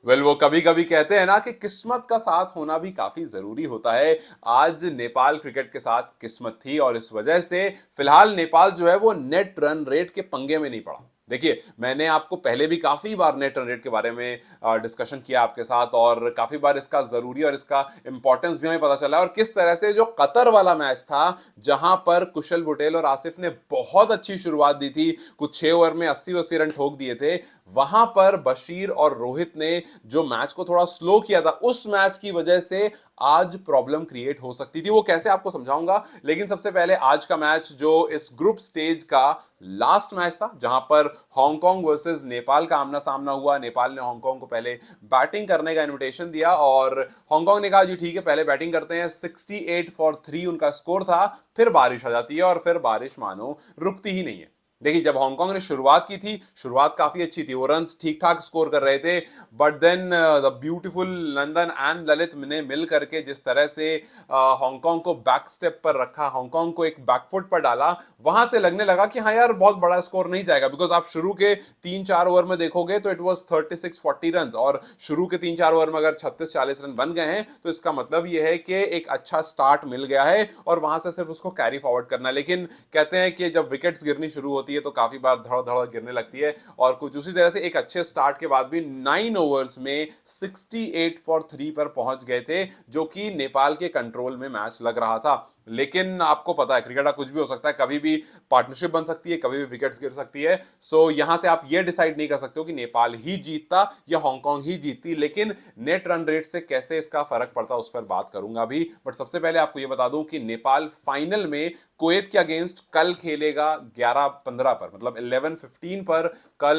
वो कभी कभी कहते हैं ना कि किस्मत का साथ होना भी काफी जरूरी होता है। आज नेपाल क्रिकेट के साथ किस्मत थी और इस वजह से फिलहाल नेपाल जो है वो नेट रन रेट के पंगे में नहीं पड़ा। देखिए, मैंने आपको पहले भी काफी बार नेट रन रेट के बारे में डिस्कशन किया आपके साथ, और काफी बार इसका जरूरी और इसका इंपॉर्टेंस भी हमें पता चला, और किस तरह से जो कतर वाला मैच था जहां पर कुशल बुटेल और आसिफ ने बहुत अच्छी शुरुआत दी थी, कुछ 6 ओवर में 80-80 रन ठोक दिए थे, वहां पर बशीर और रोहित ने जो मैच को थोड़ा स्लो किया था, उस मैच की वजह से आज प्रॉब्लम क्रिएट हो सकती थी। वो कैसे आपको समझाऊंगा, लेकिन सबसे पहले आज का मैच जो इस ग्रुप स्टेज का लास्ट मैच था, जहां पर हांगकांग वर्सेस नेपाल का आमना सामना हुआ। नेपाल ने हांगकांग को पहले बैटिंग करने का इनविटेशन दिया और हांगकांग ने कहा जी ठीक है पहले बैटिंग करते हैं। 68 फॉर 3 उनका स्कोर था। फिर बारिश आ जाती है और फिर बारिश मानो रुकती ही नहीं है। देखिए, जब हांगकांग ने शुरुआत की थी, शुरुआत काफी अच्छी थी, वो रन्स ठीक ठाक स्कोर कर रहे थे, but then the beautiful Nandan and Lalit ने मिल करके जिस तरह से हांगकांग को बैक स्टेप पर रखा, हांगकांग को एक बैकफुट पर डाला, वहां से लगने लगा कि हाँ यार बहुत बड़ा स्कोर नहीं जाएगा। बिकॉज आप शुरू के 3-4 ओवर में देखोगे तो इट वॉज 36-40 रन, और शुरू के 3-4 ओवर में अगर 36-40 रन बन गए हैं तो इसका मतलब यह है कि एक अच्छा स्टार्ट मिल गया है और वहां से सिर्फ उसको कैरी फॉरवर्ड करना। लेकिन कहते हैं कि जब विकेट्स गिरनी शुरू होती है तो काफी बार धड़ धड़ गिरने लगती है, और कुछ उसी तरह से एक अच्छे स्टार्ट के बाद भी 9 ओवर्स में 68 फॉर 3 पर पहुंच गए थे, जो कि नेपाल के कंट्रोल में मैच लग रहा था। लेकिन आपको पता है क्रिकेट का कुछ भी हो सकता है, कभी भी पार्टनरशिप बन सकती है, कभी भी विकेट्स गिर सकती है। सो यहां से आप ये डिसाइड नहीं कर सकते हो कि नेपाल ही जीतता या हांगकांग ही जीतती, लेकिन नेट रन रेट से कैसे इसका फर्क पड़ता उस पर बात करूंगा भी। बट सबसे पहले आपको यह बता दूं कि नेपाल फाइनल में कुवैत के अगेंस्ट कल खेलेगा 11:15 पर, मतलब 11:15 पर कल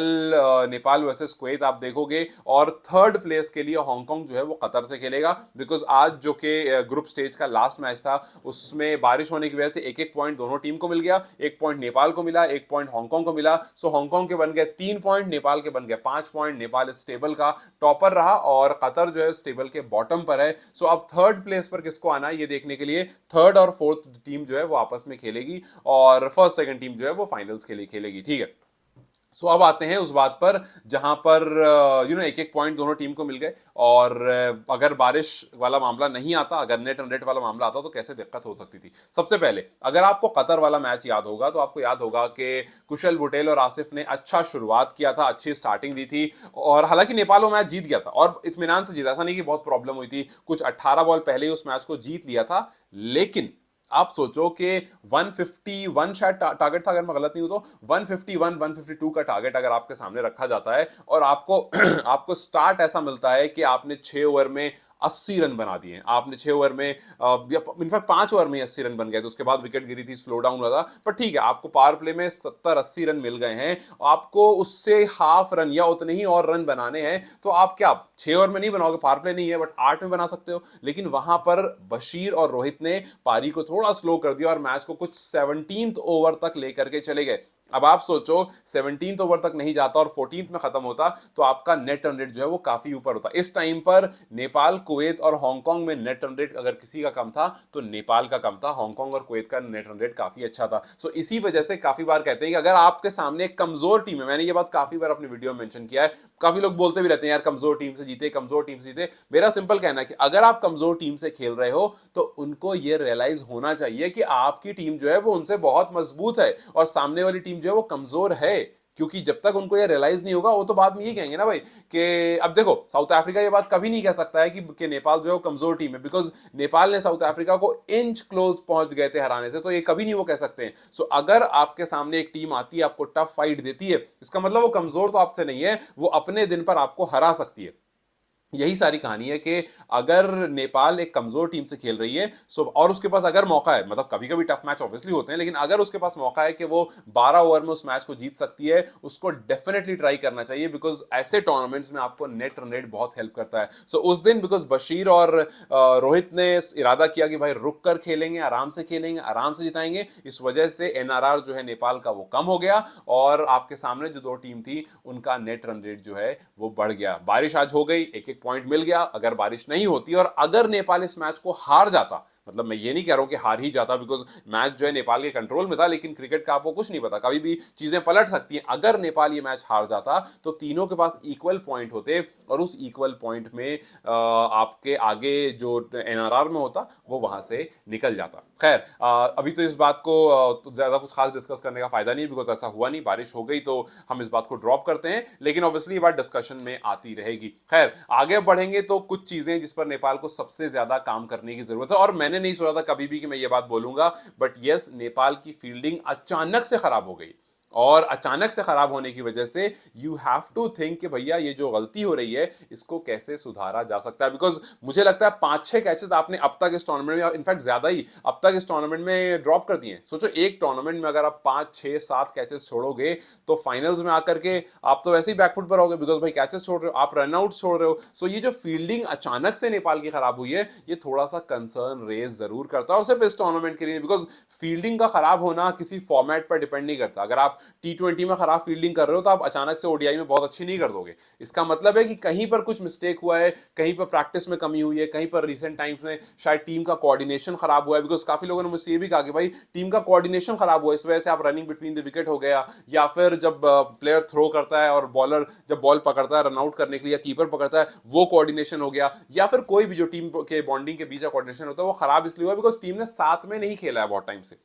नेपाल वर्सेस कुवैत आप देखोगे। और थर्ड प्लेस के लिए हांगकांग जो है वो कतर से खेलेगा, बिकॉज आज जो कि ग्रुप स्टेज का लास्ट मैच था उसमें बारिश होने की वजह से एक एक पॉइंट दोनों टीम को मिल गया। एक पॉइंट नेपाल को मिला, एक पॉइंट हांगकांग को मिला। सो हांगकांग के बन गए 3 पॉइंट, नेपाल के बन गए 5 पॉइंट। नेपाल इस टेबल का टॉपर रहा और कतर जो है इस टेबल के बॉटम पर है। सो अब थर्ड प्लेस पर किसको आना है ये देखने के लिए थर्ड और फोर्थ टीम जो है वो आपस में खेलेगी, और फर्स्ट सेकंड टीम जो है वो फाइनल्स के लिए खेलेगी। ठीक है, सो अब आते हैं उस बात पर जहां पर एक एक पॉइंट दोनों टीम को मिल गए, और अगर बारिश वाला मामला नहीं आता, अगर नेट रन रेट वाला मामला आता तो कैसे दिक्कत हो सकती थी। सबसे पहले अगर आपको कतर वाला मैच याद होगा तो आपको याद होगा कि कुशल बुटेल और आसिफ ने अच्छा शुरुआत किया था, अच्छी स्टार्टिंग दी थी, और हालांकि नेपाल वो मैच जीत गया था और इत्मीनान से जीता, ऐसा नहीं कि बहुत प्रॉब्लम हुई थी, कुछ 18 बॉल पहले ही उस मैच को जीत लिया था। लेकिन आप सोचो कि 151 शायद टारगेट था, अगर मैं गलत नहीं हूं तो 151 152 का टारगेट अगर आपके सामने रखा जाता है और आपको आपको स्टार्ट ऐसा मिलता है कि आपने 6 ओवर में 80 रन बना दिए, आपने 6 ओवर में इनफैक्ट 5 ओवर में 80 रन बन गए, तो उसके बाद विकेट गिरी थी, स्लो डाउन हुआ था, पर ठीक है आपको पावर प्ले में 70-80 रन मिल गए हैं, आपको उससे हाफ रन या उतने ही और रन बनाने हैं, तो आप क्या 6 ओवर में नहीं बनाओगे, पावर प्ले नहीं है, बट 8 में बना सकते हो। लेकिन वहां पर बशीर और रोहित ने पारी को थोड़ा स्लो कर दिया और मैच को कुछ 17th ओवर तक लेकर के चले गए। अब आप सोचो 17th ओवर तक नहीं जाता और 14th में खत्म होता तो आपका नेट रन रेट जो है वो काफी ऊपर होता। इस टाइम पर नेपाल, कुवैत और हांगकांग में नेट रन रेट अगर किसी का कम था तो नेपाल का कम था, हांगकांग और कुवैत का नेट रन रेट काफी अच्छा था। सो इसी वजह से काफी बार कहते हैं कि अगर आपके सामने एक कमजोर टीम है, मैंने ये बात काफी बार अपनी वीडियो में मेंशन किया है, काफी लोग बोलते भी रहते हैं यार कमजोर टीम से जीते, कमजोर टीम से जीते। मेरा सिंपल कहना है कि अगर आप कमजोर टीम से खेल रहे हो तो उनको ये रियलाइज होना चाहिए कि आपकी टीम जो है वो उनसे बहुत मजबूत है और सामने वाली टीम जो है वो कमजोर है। क्योंकि जब तक उनको ये रियलाइज नहीं होगा वो तो बाद में ये कहेंगे ना भाई कि अब देखो साउथ अफ्रीका ये बात कभी नहीं कह सकता है कि नेपाल जो है वो कमजोर टीम है, बिकॉज नेपाल ने साउथ अफ्रीका को इंच क्लोज पहुंच गए थे हराने से, तो ये कभी नहीं वो कह सकते हैं। सो अगर आपके सामने एक टीम आती है, आपको टफ फाइट देती है, इसका मतलब वो कमजोर तो आपसे नहीं है, वो अपने दिन पर आपको हरा सकती है। यही सारी कहानी है कि अगर नेपाल एक कमजोर टीम से खेल रही है सो, और उसके पास अगर मौका है, मतलब कभी कभी टफ मैच ऑब्वियसली होते हैं, लेकिन अगर उसके पास मौका है कि वो 12 ओवर में उस मैच को जीत सकती है, उसको डेफिनेटली ट्राई करना चाहिए, बिकॉज ऐसे टूर्नामेंट्स में आपको नेट रन रेट बहुत हेल्प करता है। सो उस दिन बिकॉज बशीर और रोहित ने इरादा किया कि भाई रुक कर खेलेंगे, आराम से जिताएंगे, इस वजह से एनआरआर जो है नेपाल का वो कम हो गया और आपके सामने जो दो टीम थी उनका नेट रन रेट जो है वो बढ़ गया। बारिश आज हो गई, एक एक पॉइंट मिल गया। अगर बारिश नहीं होती और अगर नेपाल इस मैच को हार जाता मतलब मैं ये नहीं कह रहा हूं कि हार ही जाता, बिकॉज मैच जो है नेपाल के कंट्रोल में था, लेकिन क्रिकेट का आपको कुछ नहीं पता, कभी भी चीजें पलट सकती हैं। अगर नेपाल ये मैच हार जाता तो तीनों के पास इक्वल पॉइंट होते और उस इक्वल पॉइंट में आपके आगे जो एनआरआर में होता वो वहां से निकल जाता। खैर, अभी तो इस बात को तो ज्यादा कुछ खास डिस्कस करने का फायदा नहीं, बिकॉज ऐसा हुआ नहीं, बारिश हो गई तो हम इस बात को ड्रॉप करते हैं, लेकिन ऑब्वियसली ये बात डिस्कशन में आती रहेगी। खैर, आगे बढ़ेंगे तो कुछ चीजें जिस पर नेपाल को सबसे ज्यादा काम करने की जरूरत है, और मैंने नहीं सोचा था कभी भी कि मैं ये बात बोलूंगा, बट यस, नेपाल की फील्डिंग अचानक से खराब हो गई। और अचानक से खराब होने की वजह से यू हैव टू थिंक कि भैया ये जो गलती हो रही है इसको कैसे सुधारा जा सकता है। बिकॉज मुझे लगता है 5-6 कैचेस आपने अब तक इस टूर्नामेंट में, इनफैक्ट ज्यादा ही अब तक इस टूर्नामेंट में ड्रॉप कर दिए। सोचो एक टूर्नामेंट में अगर आप 5-6-7 कैचेस छोड़ोगे तो फाइनल्स में आकर के आप तो वैसे ही बैकफुट पर होगे, बिकॉज भाई कैचेस छोड़ रहे हो, आप रनआउट छोड़ रहे हो। सो ये जो फील्डिंग अचानक से नेपाल की खराब हुई है, ये थोड़ा सा कंसर्न रेज जरूर करता है, और सिर्फ इस टूर्नामेंट के लिए, बिकॉज फील्डिंग का खराब होना किसी फॉर्मेट पर डिपेंड नहीं करता। अगर आप T20 में खराब फील्डिंग कर रहे हो तो आप अचानक से ओडीआई में बहुत अच्छी नहीं कर दोगे। इसका मतलब है कि कहीं पर कुछ मिस्टेक हुआ है, कहीं पर प्रैक्टिस में कमी हुई है, कहीं पर रिसेंट टाइम्स में शायद टीम का कोऑर्डिनेशन खराब हुआ है। बिकॉज काफी लोगों ने मुझसे ये भी कहा कि भाई टीम का कोऑर्डिनेशन खराब हुआ, इस वजह से आप रनिंग बिटवीन द विकेट हो गया, या फिर जब प्लेयर थ्रो करता है और बॉलर जब बॉल पकड़ता है रनआउट करने के लिए, या कीपर पकड़ता है, वो कोऑर्डिनेशन हो गया, या फिर कोई भी जो टीम के बॉन्डिंग के बीच का कोऑर्डिनेशन होता है वो खराब इसलिए हुआ बिकॉज टीम ने साथ में नहीं खेला है बहुत टाइम से।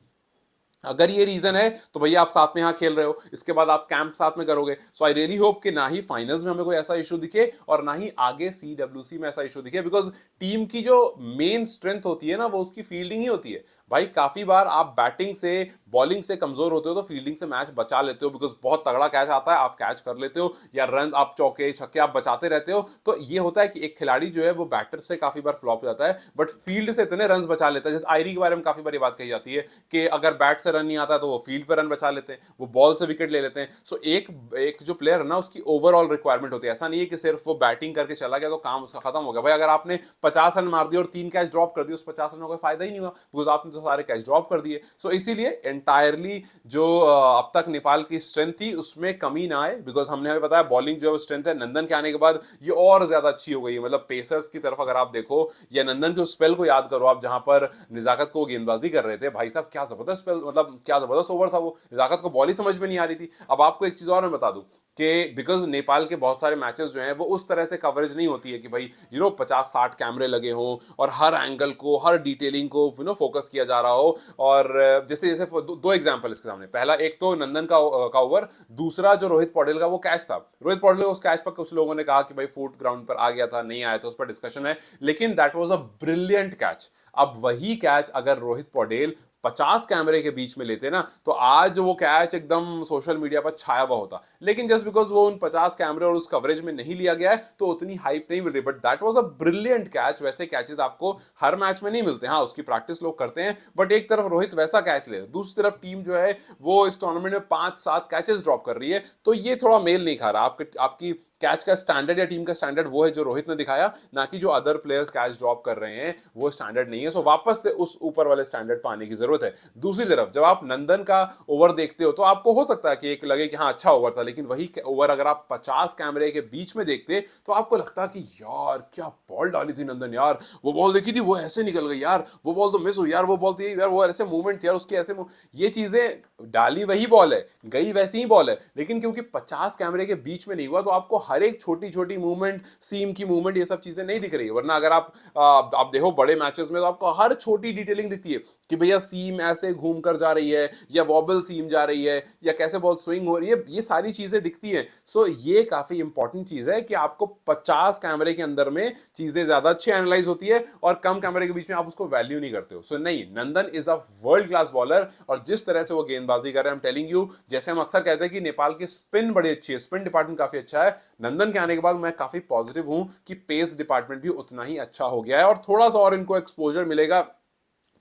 अगर ये रीजन है तो भैया आप साथ में यहां खेल रहे हो, इसके बाद आप कैंप साथ में करोगे। सो आई रियली होप कि ना ही फाइनल्स में हमें कोई ऐसा इशू दिखे और ना ही आगे CWC में ऐसा इशू दिखे, बिकॉज टीम की जो मेन स्ट्रेंथ होती है ना वो उसकी फील्डिंग ही होती है। भाई काफी बार आप बैटिंग से बॉलिंग से कमजोर होते हो तो फील्डिंग से मैच बचा लेते हो, बिकॉज बहुत तगड़ा कैच आता है आप कैच कर लेते हो, या रन आप चौके छक्के आप बचाते रहते हो। तो ये होता है कि एक खिलाड़ी जो है वो बैटर से काफी बार फ्लॉप हो जाता है, बट फील्ड से इतने रन बचा लेता है। जैसे आयरी के बारे में काफी बार ये बात कही जाती है कि अगर बैट से रन नहीं आता तो वो फील्ड पर रन बचा लेते हैं, वो बॉल से विकेट ले लेते हैं। सो एक एक जो प्लेयर है ना उसकी ओवरऑल रिक्वायरमेंट होती है, ऐसा नहीं है कि सिर्फ वो बैटिंग करके चला गया तो काम उसका खत्म हो गया। भाई अगर आपने 50 रन मार दिए और 3 कैच ड्रॉप कर दिए, उस 50 रनों का फायदा ही नहीं हुआ, बिकॉज आपने तो सारे कैच ड्रॉप कर दिए। सो इसीलिए एंटायरली जो अब तक नेपाल की स्ट्रेंथ थी उसमें कमी ना आए, बिकॉज हमने हमें बताया बॉलिंग जो है स्ट्रेंथ है, नंदन के आने के बाद ये और ज्यादा अच्छी हो गई है। मतलब पेसर्स की तरफ अगर आप देखो या नंदन के उस स्पेल को याद करो आप, जहां पर निजाकत को गेंदबाजी कर रहे थे, भाई साहब क्या जबरदस्त स्पेल, मतलब क्या जबरदस्त ओवर था वो, निजाकत को बॉल ही समझ में नहीं आ रही थी। अब आपको एक चीज और मैं बता दूं कि बिकॉज नेपाल के बहुत सारे मैचेस जो हैं वो उस तरह से कवरेज नहीं होती है कि भाई 50-60 कैमरे लगे हो और हर एंगल को हर डिटेलिंग को फोकस किया जा रहा हो। और जैसे जैसे दो एग्जांपल इसके सामने, पहला एक तो नंदन का ओवर, दूसरा जो रोहित पौडेल का वो कैच था। रोहित पौडेल उस कैच पर कुछ लोगों ने कहा कि भाई फुट ग्राउंड पर आ गया था, नहीं आया था, उस पर डिस्कशन है, लेकिन that was a brilliant catch. अब वही कैच अगर रोहित पौडेल 50 कैमरे के बीच में लेते ना तो आज वो कैच एकदम सोशल मीडिया पर छाया हुआ होता, लेकिन जस्ट बिकॉज वो उन 50 कैमरे और उस कवरेज में नहीं लिया गया है तो उतनी हाइप नहीं मिल रही। But that was a brilliant catch. वैसे कैचेस आपको हर मैच में नहीं मिलते, हाँ उसकी प्रैक्टिस लोग करते हैं, बट एक तरफ रोहित वैसा कैच ले रहे, दूसरी तरफ टीम जो है वो इस टूर्नामेंट में 5-7 कैचेस ड्रॉप कर रही है, तो ये थोड़ा मेल नहीं खा रहा। आपकी कैच का स्टैंडर्ड या टीम का स्टैंडर्ड वो है जो रोहित ने दिखाया, ना कि जो अदर प्लेयर्स कैच ड्रॉप कर रहे हैं वो स्टैंडर्ड नहीं है। सो वापस से उस ऊपर वाले स्टैंडर्ड पाने की जरूरत है। दूसरी तरफ जब आप नंदन का ओवर देखते हो तो आपको हो सकता है कि एक लगे कि हाँ अच्छा ओवर था, लेकिन वही ओवर अगर आप 50 कैमरे के बीच में देखते तो आपको लगता कि यार क्या बॉल डाली थी नंदन, यार वो बॉल देखी थी वो ऐसे निकल गई, यार वो बॉल तो मिस हुई, यार वो बॉल थी यार, वो ऐसे मूवमेंट थी यार उसके ऐसे ये चीजें डाली वही बॉल है, गई वैसी ही बॉल है, लेकिन क्योंकि 50 कैमरे के बीच में नहीं हुआ तो आपको हर एक छोटी छोटी मूवमेंट, सीम की मूवमेंट, ये सब चीजें नहीं दिख रही है। वरना अगर आप देखो बड़े मैचेस में तो आपको हर छोटी डिटेलिंग दिखती है कि भैया सीम ऐसे घूम कर जा रही है, या वॉबल सीम जा रही है, या कैसे बॉल स्विंग हो रही है, ये सारी चीजें दिखती हैं। सो ये काफी इंपॉर्टेंट चीज है कि आपको 50 कैमरे के अंदर में चीजें ज्यादा अच्छी एनालाइज होती है और कम कैमरे के बीच में आप उसको वैल्यू नहीं करते हो। सो नहीं, Nandan is a world class bowler, और जिस तरह से वो गेंदबाजी कर रहे हैं, आई एम टेलिंग यू, जैसे हम अक्सर कहते हैं कि नेपाल की स्पिन बड़ी अच्छी है, स्पिन डिपार्टमेंट काफी अच्छा है, नंदन के आने के बाद मैं काफी पॉजिटिव हूं कि पेस डिपार्टमेंट भी उतना ही अच्छा हो गया है, और थोड़ा सा और इनको एक्सपोजर मिलेगा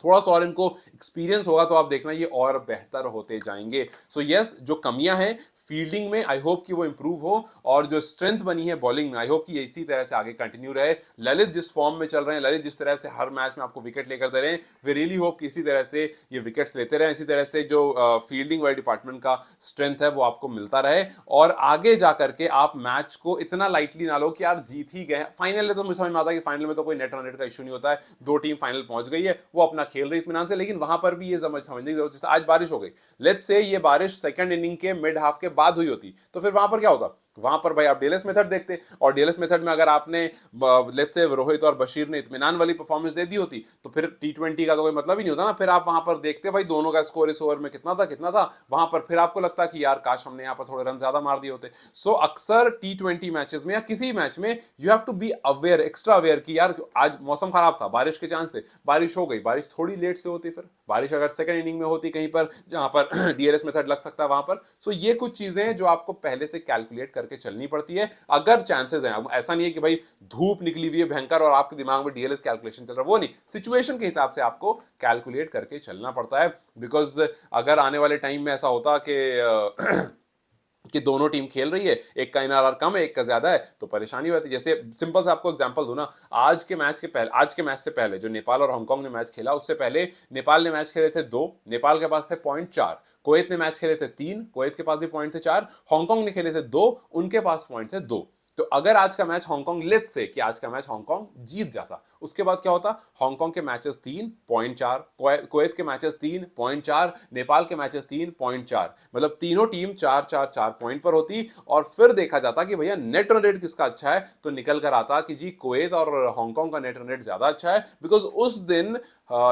थोड़ा सा और इनको एक्सपीरियंस होगा तो आप देखना ये और बेहतर होते जाएंगे। सो यस, जो कमियां हैं फील्डिंग में आई होप कि वो इंप्रूव हो, और जो स्ट्रेंथ बनी है बॉलिंग में आई होप कि ये इसी तरह से आगे कंटिन्यू रहे। ललित जिस फॉर्म में चल रहे हैं, ललित जिस तरह से हर मैच में आपको विकेट लेकर दे रहे हैं, वी रियली होप कि इसी तरह से ये विकेट्स लेते रहे, इसी तरह से जो फील्डिंग वाले डिपार्टमेंट का स्ट्रेंथ है वो आपको मिलता रहे, और आगे जाकर के आप मैच को इतना लाइटली ना लो कि यार जीत ही गए। फाइनल में तो मुझे समझ में आता है कि फाइनल में तो कोई नेट रन रेट का इशू नहीं होता है, दो टीम फाइनल पहुंच गई है, वो अपना खेल रही इत्मीनान से, लेकिन वहां पर भी ये समझने की जरूरत है। जैसे आज बारिश हो गई, लेट्स से ये बारिश सेकंड इनिंग के मिड हाफ के बाद हुई होती तो फिर वहां पर क्या होता? वहां पर भाई आप डीएलएस मेथड देखते, और डीएलएस मेथड में अगर आपने लेट्स से रोहित और बशीर ने इत्मीनान वाली परफॉर्मेंस दे दी होती तो फिर टी20 का तो कोई मतलब ही नहीं होता ना। फिर आप वहां पर देखते भाई दोनों का स्कोर इस ओवर में कितना था कितना था, वहां पर फिर आपको लगता कि यार काश हमने यहाँ पर थोड़े रन ज्यादा मार दिए होते। सो अक्सर टी20 मैचेस में या किसी मैच में you have to be aware, extra aware कि यार आज मौसम खराब था, बारिश के चांस थे, बारिश हो गई, बारिश थोड़ी लेट से होती, फिर बारिश अगर सेकंड इनिंग में होती कहीं पर जहां पर डीएलएस मेथड लग सकता है वहां पर। सो ये कुछ चीजें हैं जो आपको पहले से कैलकुलेट करके चलनी पड़ती है अगर चांसेस हैं। ऐसा नहीं है कि भाई धूप निकली हुई है भयंकर और आपके दिमाग में डीएलएस कैलकुलेशन चल रहा है, वो नहीं, सिचुएशन के हिसाब से आपको कैलकुलेट करके चलना पड़ता है। बिकॉज अगर आने वाले टाइम में ऐसा होता कि दोनों टीम खेल रही है, एक का एनआरआर कम है एक का ज्यादा है, तो परेशानी होती है। जैसे सिंपल से आपको एग्जांपल दूं ना, आज के मैच से पहले जो नेपाल और हांगकांग ने मैच खेला, उससे पहले नेपाल ने मैच खेले थे 2, नेपाल के पास थे .4, कुवैत ने मैच खेले थे 3, कुवैत के पास भी पॉइंट थे 4, हांगकांग ने खेले थे 2, उनके पास पॉइंट थे 2। तो अगर आज का मैच हांगकांग, लेट्स से कि आज का मैच हांगकांग जीत जाता, उसके बाद क्या होता? हांगकांग के मैचेस 3 .4, कुवैत के मैचेस 3 .4, नेपाल के मैचेस 3 .4, मतलब तीनों टीम 4-4-4 पॉइंट पर होती। और फिर देखा जाता कि भैया नेट रन रेट किसका अच्छा है, तो निकल कर आता कि जी कुवैत और हांगकांग का नेट रन रेट ज्यादा अच्छा है। बिकॉज उस दिन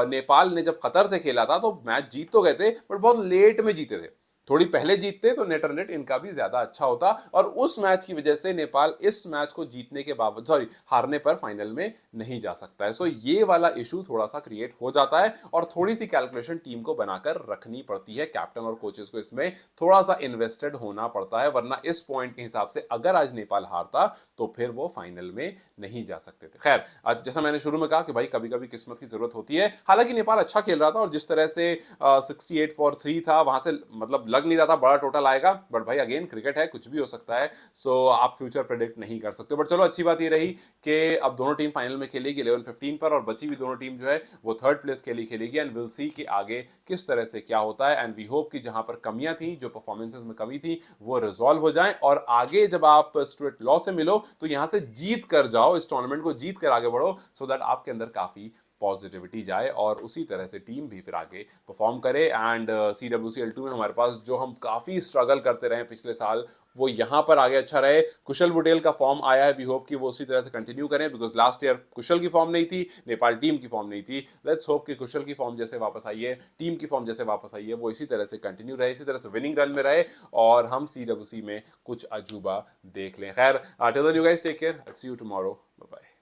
नेपाल ने जब कतर से खेला था तो मैच जीत तो गए थे बट बहुत लेट में जीते थे, थोड़ी पहले जीतते तो नेट रन रेट इनका भी ज्यादा अच्छा होता, और उस मैच की वजह से नेपाल इस मैच को जीतने के बावजूद हारने पर फाइनल में नहीं जा सकता है। सो ये वाला इशू थोड़ा सा क्रिएट हो जाता है, और थोड़ी सी कैलकुलेशन टीम को बनाकर रखनी पड़ती है, कैप्टन और कोचेस को इसमें थोड़ा सा इन्वेस्टेड होना पड़ता है, वरना इस पॉइंट के हिसाब से अगर आज नेपाल हारता तो फिर वो फाइनल में नहीं जा सकते थे। खैर, जैसा मैंने शुरू में कहा कि भाई कभी कभी किस्मत की जरूरत होती है, हालांकि नेपाल अच्छा खेल रहा था और जिस तरह से 68 फॉर 3 था वहां से मतलब लग नहीं रहा था बड़ा टोटल आएगा, बट भाई अगेन क्रिकेट है, कुछ भी हो सकता है। सो आप फ्यूचर प्रेडिक्ट नहीं कर सकते, बट चलो अच्छी बात ये रही कि अब दोनों टीम फाइनल में खेलेगी 11-15 पर, और बची हुई दोनों टीम जो है वो थर्ड प्लेस के लिए खेलेगी, एंड विल सी कि आगे किस तरह से क्या होता है। एंड वी होप कि जहां पर कमियां थी, जो परफॉर्मेंसेस में कमी थी, वो रिजॉल्व हो जाए, और आगे जब आप स्टुअर्ट लॉ से मिलो तो यहां से जीत कर जाओ, इस टूर्नामेंट को जीत कर आगे बढ़ो, सो दैट आपके अंदर काफी पॉजिटिविटी जाए और उसी तरह से टीम भी फिर आगे परफॉर्म करे। एंड CWCL2 में हमारे पास जो हम काफ़ी स्ट्रगल करते रहे पिछले साल, वो यहाँ पर आगे अच्छा रहे। कुशल बुटेल का फॉर्म आया है, वी होप कि वो उसी तरह से कंटिन्यू करें, बिकॉज लास्ट ईयर कुशल की फॉर्म नहीं थी, नेपाल टीम की फॉर्म नहीं थी। लेट्स होप कि कुशल की फॉर्म जैसे वापस आई है, टीम की फॉर्म जैसे वापस आई है, वो इसी तरह से कंटिन्यू रहे, इसी तरह से विनिंग रन में रहे, और हम CWC में कुछ अजूबा देख लें। खैर, till then you guys take care, see you tomorrow, bye bye.